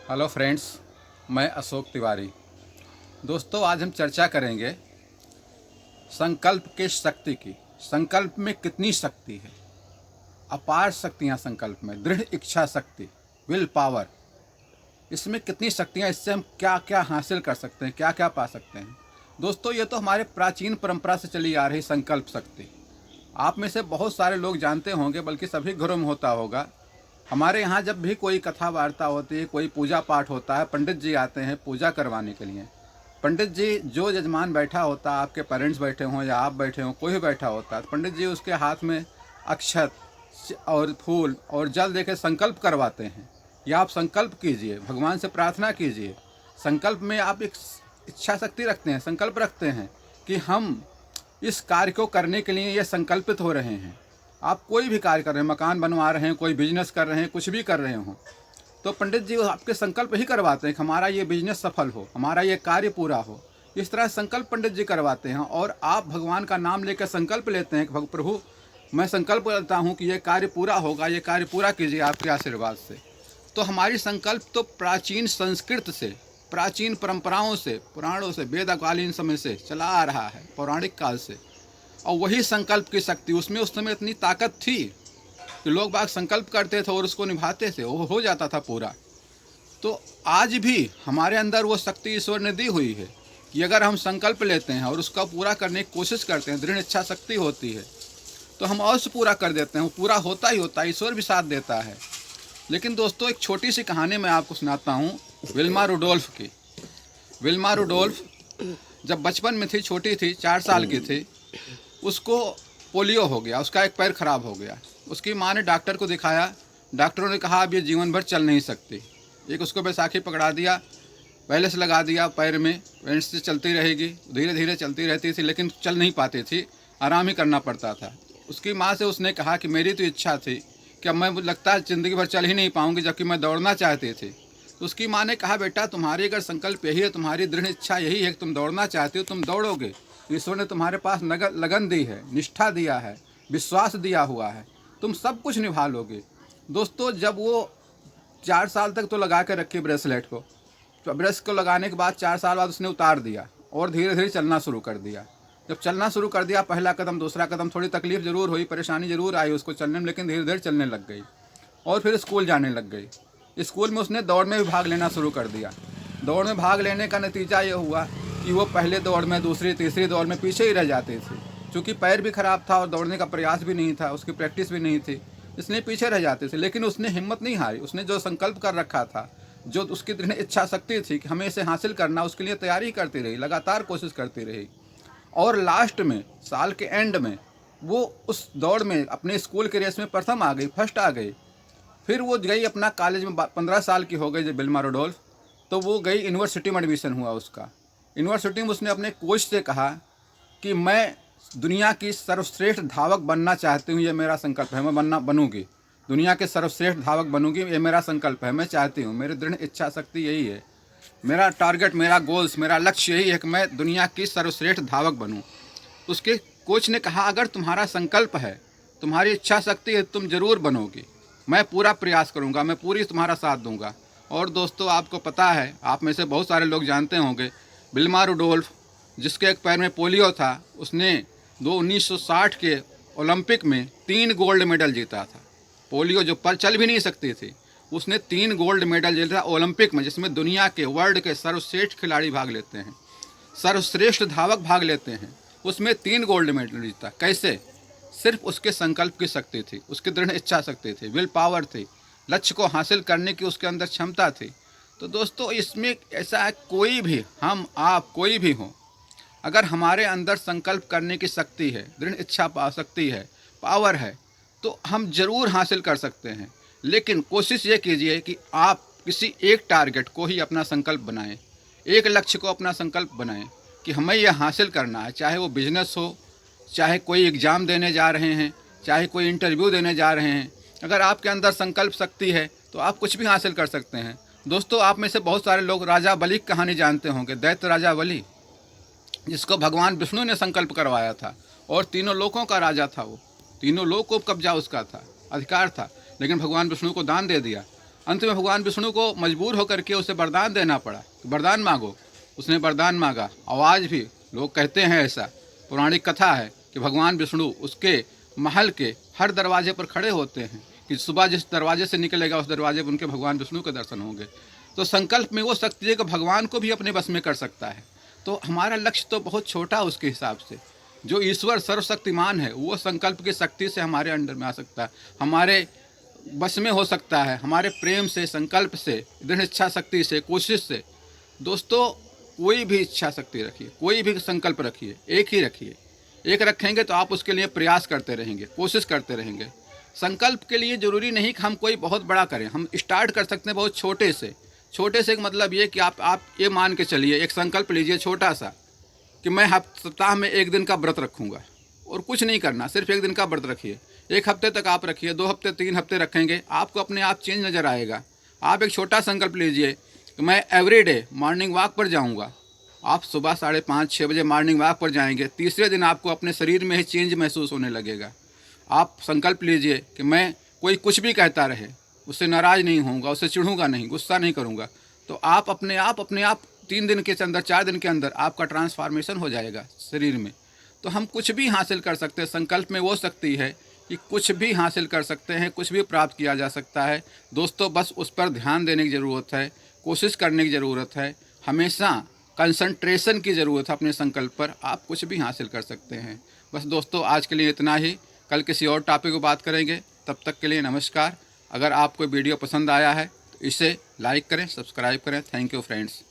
Hello friends, मैं अशोक तिवारी। दोस्तों, आज हम चर्चा करेंगे संकल्प के शक्ति की। संकल्प में कितनी शक्ति है? अपार शक्तियाँ संकल्प में, दृढ़ इच्छा शक्ति, विल पावर, इसमें कितनी शक्तियाँ, इससे हम क्या क्या हासिल कर सकते हैं, क्या क्या पा सकते हैं। दोस्तों, ये तो हमारे प्राचीन परंपरा से चली आ रही संकल्प शक्ति। आप में से बहुत सारे लोग जानते होंगे, बल्कि सभी घरों में होता होगा। हमारे यहाँ जब भी कोई कथा वार्ता होती है, कोई पूजा पाठ होता है, पंडित जी आते हैं पूजा करवाने के लिए। पंडित जी, जो यजमान बैठा होता है, आपके पेरेंट्स बैठे हों या आप बैठे हों, कोई भी बैठा होता है, तो पंडित जी उसके हाथ में अक्षत और फूल और जल देकर संकल्प करवाते हैं। या आप संकल्प कीजिए, भगवान से प्रार्थना कीजिए। संकल्प में आप एक इच्छा शक्ति रखते हैं, संकल्प रखते हैं कि हम इस कार्य को करने के लिए ये संकल्पित हो रहे हैं। आप कोई भी कार्य कर रहे हैं, मकान बनवा रहे हैं, कोई बिजनेस कर रहे हैं, कुछ भी कर रहे हो, तो पंडित जी आपके संकल्प ही करवाते हैं कि हमारा ये बिजनेस सफल हो, हमारा ये कार्य पूरा हो। इस तरह संकल्प पंडित जी करवाते हैं। और आप भगवान का नाम लेकर संकल्प लेते हैं कि प्रभु, मैं संकल्प करता हूँ कि ये कार्य पूरा होगा, ये कार्य पूरा कीजिए आपके आशीर्वाद से। तो हमारी संकल्प तो प्राचीन संस्कृत से, प्राचीन परंपराओं से, पुराणों से, वेदकालीन समय से चला आ रहा है, पौराणिक काल से। और वही संकल्प की शक्ति, उसमें उस समय इतनी ताकत थी कि लोग बाग संकल्प करते थे और उसको निभाते थे, वो हो जाता था पूरा। तो आज भी हमारे अंदर वो शक्ति ईश्वर ने दी हुई है कि अगर हम संकल्प लेते हैं और उसका पूरा करने की कोशिश करते हैं, दृढ़ इच्छा शक्ति होती है, तो हम अवश्य पूरा कर देते हैं। वो पूरा होता ही होता है, ईश्वर भी साथ देता है। लेकिन दोस्तों, एक छोटी सी कहानी मैं आपको सुनाता हूँ विल्मा रुडोल्फ की। विल्मा रुडोल्फ जब बचपन में थी, छोटी थी, 4 साल की थी, उसको पोलियो हो गया, उसका एक पैर खराब हो गया। उसकी माँ ने डॉक्टर को दिखाया, डॉक्टरों ने कहा अब ये जीवन भर चल नहीं सकती। एक उसको बैसाखी पकड़ा दिया, पहले से लगा दिया पैर में, वेंस से चलती रहेगी, धीरे धीरे चलती रहती थी, लेकिन चल नहीं पाती थी, आराम ही करना पड़ता था। उसकी माँ से उसने कहा कि मेरी तो इच्छा थी कि अब मैं, लगता है ज़िंदगी भर चल ही नहीं पाऊँगी, जबकि मैं दौड़ना चाहती थी। तो उसकी माँ ने कहा, बेटा तुम्हारी अगर संकल्प यही है, तुम्हारी दृढ़ इच्छा यही है कि तुम दौड़ना चाहती हो, तुम दौड़ोगे। ईश्वर ने तुम्हारे पास लगन दी है, निष्ठा दिया है, विश्वास दिया हुआ है, तुम सब कुछ निभा लोगे। दोस्तों, जब वो 4 साल तक तो लगा के रखी ब्रेसलेट को, तो ब्रेस को लगाने के बाद 4 साल बाद उसने उतार दिया और धीरे धीरे चलना शुरू कर दिया। जब चलना शुरू कर दिया, पहला कदम, दूसरा कदम, थोड़ी तकलीफ जरूर हुई, परेशानी जरूर आई उसको चलने में, लेकिन धीरे धीरे चलने लग गई। और फिर स्कूल जाने लग गई। स्कूल में उसने दौड़ में भी भाग लेना शुरू कर दिया। दौड़ में भाग लेने का नतीजा ये हुआ कि वो पहले दौड़ में, दूसरी तीसरी दौड़ में पीछे ही रह जाती थी। क्योंकि पैर भी खराब था और दौड़ने का प्रयास भी नहीं था, उसकी प्रैक्टिस भी नहीं थी, इसलिए पीछे रह जाते थे। लेकिन उसने हिम्मत नहीं हारी। उसने जो संकल्प कर रखा था, जो उसकी दृढ़ इच्छा शक्ति थी कि हमें इसे हासिल करना, उसके लिए तैयारी करती रही, लगातार कोशिश करती रही। और लास्ट में, साल के एंड में, वो उस दौड़ में अपने स्कूल के रेस में प्रथम आ गई, फर्स्ट आ गई। फिर वो गई अपना कॉलेज में, 15 साल की हो गई जब विल्मा रुडोल्फ, तो वो गई यूनिवर्सिटी में, एडमिशन हुआ उसका। यूनिवर्सिटी में उसने अपने कोच से कहा कि मैं दुनिया की सर्वश्रेष्ठ धावक बनना चाहती हूँ, ये मेरा संकल्प है, मैं बनूंगी, दुनिया के सर्वश्रेष्ठ धावक बनूंगी, ये मेरा संकल्प है, मैं चाहती हूँ, मेरी दृढ़ इच्छा शक्ति यही है, मेरा टारगेट, मेरा गोल्स, मेरा लक्ष्य यही है कि मैं दुनिया की सर्वश्रेष्ठ धावक बनूं। उसके कोच ने कहा, अगर तुम्हारा संकल्प है, तुम्हारी इच्छा शक्ति है, तुम जरूर बनोगी, मैं पूरा प्रयास करूंगा, मैं पूरी तुम्हारा साथ दूंगा। और दोस्तों, आपको पता है, आप में से बहुत सारे लोग जानते होंगे, विल्मा रुडोल्फ, जिसके एक पैर में पोलियो था, उसने 1960 के ओलंपिक में 3 गोल्ड मेडल जीता था। पोलियो जो पर चल भी नहीं सकती थी, उसने 3 गोल्ड मेडल जीता ओलंपिक में, जिसमें दुनिया के, वर्ल्ड के सर्वश्रेष्ठ खिलाड़ी भाग लेते हैं, सर्वश्रेष्ठ धावक भाग लेते हैं, उसमें 3 गोल्ड मेडल जीता। कैसे? सिर्फ उसके संकल्प की शक्ति थी, उसकी दृढ़ इच्छा शक्ति थी, विल पावर थी, लक्ष्य को हासिल करने की उसके अंदर क्षमता थी। तो दोस्तों, इसमें ऐसा है, कोई भी, हम आप कोई भी हो, अगर हमारे अंदर संकल्प करने की शक्ति है, दृढ़ इच्छा शक्ति है, पावर है, तो हम जरूर हासिल कर सकते हैं। लेकिन कोशिश ये कीजिए कि आप किसी एक टारगेट को ही अपना संकल्प बनाएं, एक लक्ष्य को अपना संकल्प बनाएं कि हमें यह हासिल करना है। चाहे वो बिजनेस हो, चाहे कोई एग्ज़ाम देने जा रहे हैं, चाहे कोई इंटरव्यू देने जा रहे हैं, अगर आपके अंदर संकल्प शक्ति है तो आप कुछ भी हासिल कर सकते हैं। दोस्तों, आप में से बहुत सारे लोग राजा बलि की कहानी जानते होंगे, दैत्य राजा बलि, जिसको भगवान विष्णु ने संकल्प करवाया था, और तीनों लोकों का राजा था। वो तीनों लोक को कब्जा उसका था, अधिकार था, लेकिन भगवान विष्णु को दान दे दिया। अंत में भगवान विष्णु को मजबूर होकर के उसे वरदान देना पड़ा, वरदान मांगो। उसने वरदान मांगा। आवाज़ भी लोग कहते हैं, ऐसा पौराणिक कथा है कि भगवान विष्णु उसके महल के हर दरवाजे पर खड़े होते हैं कि सुबह जिस दरवाजे से निकलेगा उस दरवाजे पर उनके भगवान विष्णु के दर्शन होंगे। तो संकल्प में वो शक्ति है कि भगवान को भी अपने बस में कर सकता है। तो हमारा लक्ष्य तो बहुत छोटा है उसके हिसाब से। जो ईश्वर सर्वशक्तिमान है वो संकल्प की शक्ति से हमारे अंडर में आ सकता है, हमारे बस में हो सकता है, हमारे प्रेम से, संकल्प से, दृढ़ इच्छा शक्ति से, कोशिश से। दोस्तों, कोई भी इच्छा शक्ति रखिए, कोई भी संकल्प रखिए, एक ही रखिए। एक रखेंगे तो आप उसके लिए प्रयास करते रहेंगे, कोशिश करते रहेंगे। संकल्प के लिए ज़रूरी नहीं कि हम कोई बहुत बड़ा करें, हम स्टार्ट कर सकते हैं बहुत छोटे से। छोटे से मतलब ये कि आप ये मान के चलिए, एक संकल्प लीजिए छोटा सा कि मैं सप्ताह में 1 दिन का व्रत रखूँगा, और कुछ नहीं करना, सिर्फ 1 दिन का व्रत रखिए। 1 हफ्ते तक आप रखिए, 2 हफ्ते, 3 हफ्ते रखेंगे, आपको अपने आप चेंज नज़र आएगा। आप एक छोटा संकल्प लीजिए कि मैं एवरीडे मॉर्निंग वॉक पर जाऊंगा। आप सुबह 5:30-6 बजे मॉर्निंग वॉक पर जाएंगे, तीसरे दिन आपको अपने शरीर में ही चेंज महसूस होने लगेगा। आप संकल्प लीजिए कि मैं कोई कुछ भी कहता रहे उससे नाराज़ नहीं होऊंगा, उससे चिढ़ूंगा नहीं, गुस्सा नहीं करूंगा। तो आप अपने आप 3 दिन के अंदर, 4 दिन के अंदर आपका ट्रांसफॉर्मेशन हो जाएगा शरीर में। तो हम कुछ भी हासिल कर सकते हैं। संकल्प में वो शक्ति है कि कुछ भी हासिल कर सकते हैं, कुछ भी प्राप्त किया जा सकता है। दोस्तों, बस उस पर ध्यान देने की ज़रूरत है, कोशिश करने की ज़रूरत है, हमेशा कंसंट्रेशन की ज़रूरत है अपने संकल्प पर। आप कुछ भी हासिल कर सकते हैं। बस दोस्तों, आज के लिए इतना ही। कल किसी और टॉपिक पर बात करेंगे। तब तक के लिए नमस्कार। अगर आपको वीडियो पसंद आया है तो इसे लाइक करें, सब्सक्राइब करें। Thank you friends.